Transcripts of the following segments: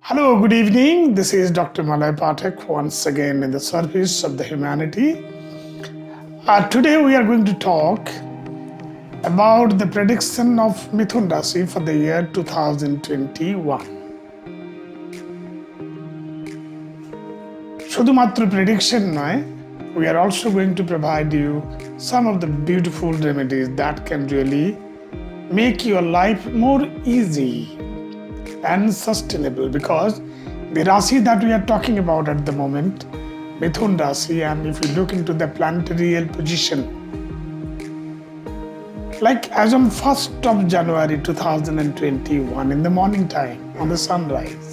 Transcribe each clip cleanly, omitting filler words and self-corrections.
Hello, good evening. This is Dr. Malay Pathak once again in the service of the humanity. Today we are going to talk about the prediction of Mithun Rasi for the year 2021. শুধুমাত্র prediction নয়, we are also going to provide you some of the beautiful remedies that can really make your life more easy and sustainable, because the Rasi that we are talking about at the moment, Mithun Rasi, and if you look into the planetary position, like as on 1st of January 2021 in the morning time on the sunrise,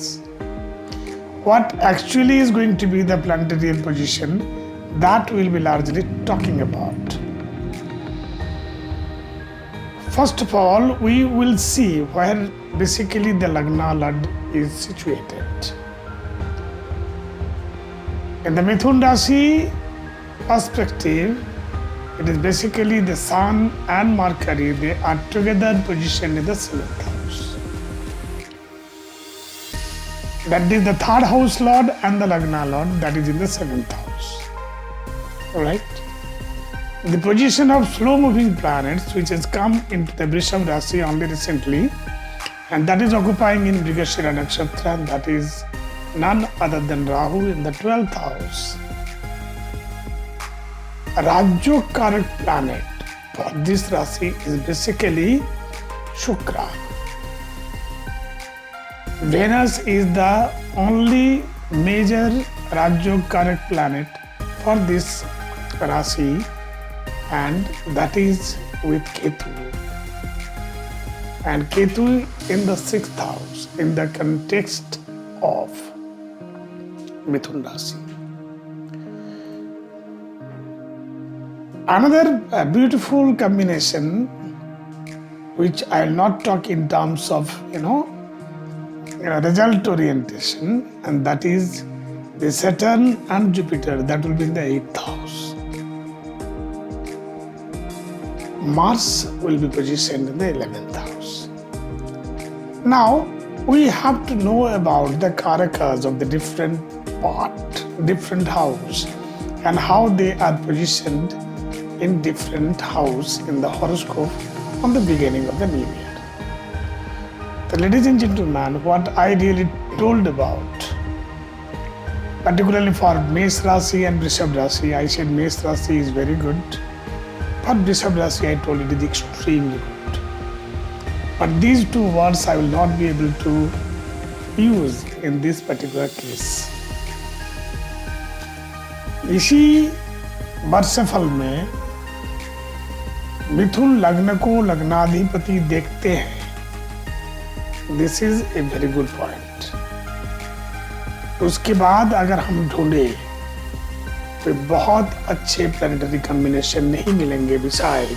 what actually is going to be the planetary position that we'll be largely talking about. First of all, we will see where basically the Lagna Lad is situated. In the Mithun Rasi perspective, it is basically the Sun and Mercury, they are together positioned in the 7th house. That is the 3rd house lord and the Lagna lord, that is in the 7th house. Alright? The position of slow moving planets which has come into the Vrishab Rasi only recently, and that is occupying in Mrigashira Nakshatra, and that is none other than Rahu in the 12th house. Rajyo Karak planet for this Rasi is basically Shukra. Venus is the only major Rajyo Karak planet for this Rasi, and that is with Ketu. And Ketu in the 6th house in the context of Mithun Rasi. Another beautiful combination, which I will not talk in terms of result orientation, and that is the Saturn and Jupiter, that will be in the 8th house. Mars will be positioned in the 11th house. Now, we have to know about the karakas of the different house, and how they are positioned in different house in the horoscope on the beginning of the new year. So, ladies and gentlemen, what I really told about, particularly for Mesh Rasi and Vrishab Rasi, I said Mesh Rasi is very good. For Vrishab Rasi, I told it is extremely good. But these two words I will not be able to use in this particular case. इसी वर्षफल में मिथुन लग्न को लग्नाधिपति देखते हैं. This is a very good point. उसके बाद अगर हम ढूंढे तो बहुत अच्छे प्लैनेटरी कॉम्बिनेशन नहीं मिलेंगे बिसाइड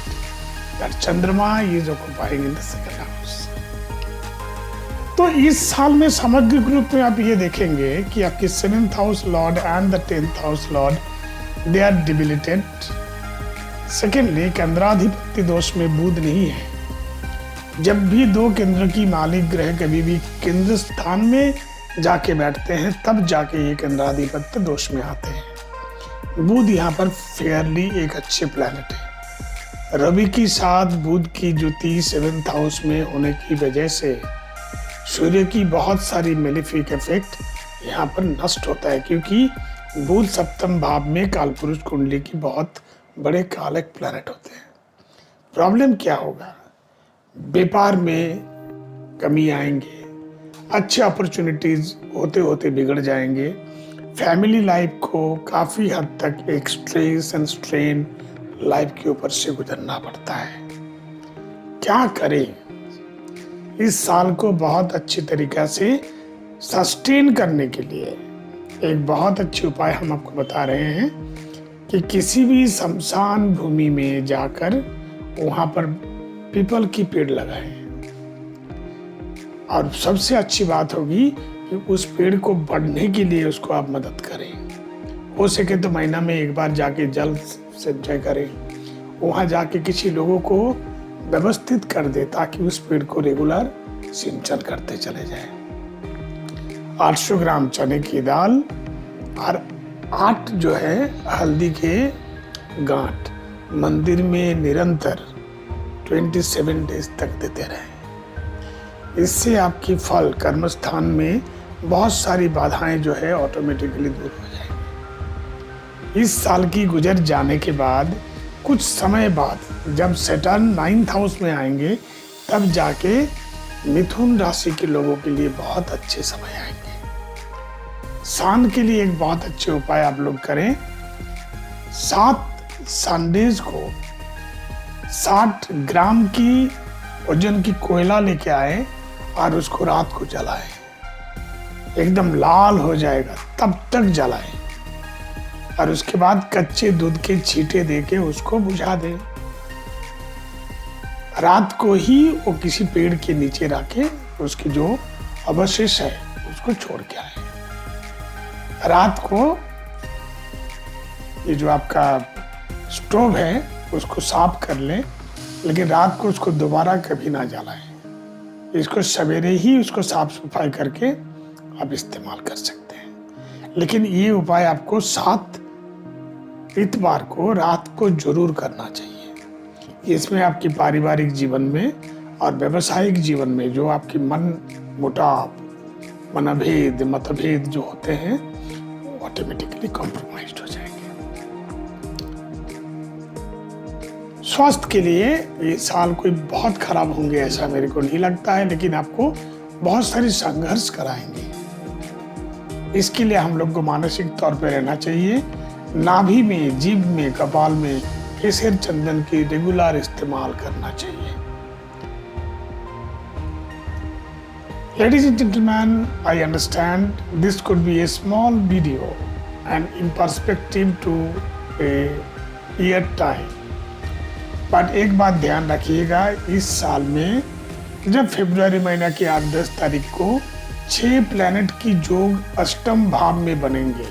दैट चंद्रमा is occupying in the 2nd house. तो इस साल में समग्र ग्रुप में आप ये देखेंगे कि आपके 7th house lord and the 10th house lord they are debilitated. Secondly, केंद्राधिपति दोष में बुध नहीं है. जब भी दो केंद्र की मालिक ग्रह कभी भी केंद्र स्थान में जाके बैठते हैं, तब जाके ये केंद्राधिपत्य दोष में आते हैं. बुध यहाँ पर फेयरली एक अच्छे प्लैनेट है. रवि की साथ बुध की ज्योति 7th हाउस में होने की वजह से सूर्य की बहुत सारी मेलिफिक इफेक्ट यहाँ पर नष्ट होता है, क्योंकि बुध 7th भाव में कालपुरुष कुंडली की बहुत बड़े कालक प्लैनेट होते हैं. प्रॉब्लम क्या होगा? व्यापार में कमी आएंगे, अच्छे अपॉर्चुनिटीज होते होते बिगड़ जाएंगे. फैमिली लाइफ को काफ़ी हद तक एक स्ट्रेस एंड स्ट्रेन लाइफ के ऊपर से गुजरना पड़ता है. क्या करें? इस साल को बहुत अच्छी तरीक़ा से सस्टेन करने के लिए एक बहुत अच्छे उपाय हम आपको बता रहे हैं कि किसी भी शमशान भूमि में जाकर वहाँ पर पीपल की पेड़ लगाएं. और सबसे अच्छी बात होगी कि उस पेड़ को बढ़ने के लिए उसको आप मदद करें. हो सके तो महीना में एक बार जाके जल संचय करें. वहाँ जाके किसी लोगों को व्यवस्थित कर दे ताकि उस पेड़ को रेगुलर सिंचन करते चले जाएं. 800 ग्राम चने की दाल और 8 जो है हल्दी के गांठ मंदिर में निरंतर 27 डेज तक देते रहें। इससे आपकी फल कर्मस्थान में बहुत सारी बाधाएं जो है ऑटोमेटिकली दूर हो जाएंगी। इस साल की गुजर जाने के बाद कुछ समय बाद जब सैटर्न 9th हाउस में आएंगे तब जाके मिथुन राशि के लोगों के लिए बहुत अच्छे समय आएंगे। शान के लिए एक बहुत अच्छे उपाय आप लोग करें। 7 संडेज को 60 ग्राम की वजन की कोयला लेके आए और उसको रात को जलाएं। एकदम लाल हो जाएगा तब तक जलाएं और उसके बाद कच्चे दूध के छींटे देके उसको बुझा दें। रात को ही वो किसी पेड़ के नीचे रखे उसकी जो अवशेष है उसको छोड़ के आए। रात को ये जो आपका स्टोव है उसको साफ कर लें, लेकिन रात को उसको दोबारा कभी ना जलाएं। इसको सवेरे ही उसको साफ सफाई करके आप इस्तेमाल कर सकते हैं। लेकिन ये उपाय आपको 7 इतवार को रात को जरूर करना चाहिए। इसमें आपकी पारिवारिक जीवन में और व्यवसायिक जीवन में जो आपकी मन मुटाव, मनभेद, मतभेद जो होते हैं वो ऑटोमेटिकली कॉम्प्रोमाइज्ड हो जाएंगे। स्वास्थ्य के लिए ये साल कोई बहुत खराब होंगे ऐसा मेरे को नहीं लगता है, लेकिन आपको बहुत सारी संघर्ष कराएंगे। इसके लिए हम लोग को मानसिक तौर पर रहना चाहिए। नाभि में, जीभ में, कपाल में केसर चंदन की रेगुलर इस्तेमाल करना चाहिए। Ladies and gentlemen, I understand this could be a small video and in perspective to a year time. But एक बात ध्यान रखिएगा, इस साल में जब फरवरी महीना की 8-10 तारीख को 6 प्लैनेट की जोग अष्टम भाव में बनेंगे।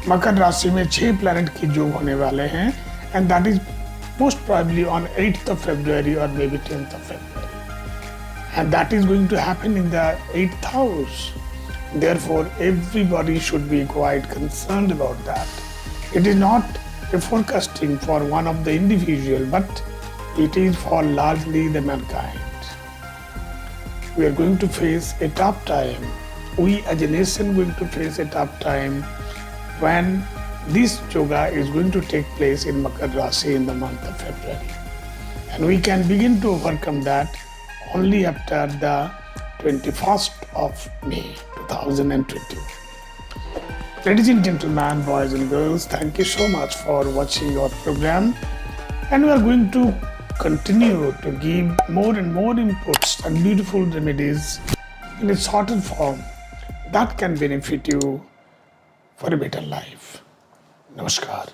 मकर राशि में 6 प्लैनेट की जोग होने वाले हैं and that is most probably on 8th of February or maybe 10th of February, and that is going to happen in the 8th house. Therefore, everybody should be quite concerned about that. It is not a forecasting for one of the individual, but it is for largely the mankind. We are going to face a tough time. We as a nation going to face a tough time when this yoga is going to take place in Makar Rashi in the month of February. And we can begin to overcome that only after the 21st of May 2020. Ladies and gentlemen, boys and girls, thank you so much for watching our program, and we are going to continue to give more and more inputs and beautiful remedies in a shorter form that can benefit you for a better life. Namaskar.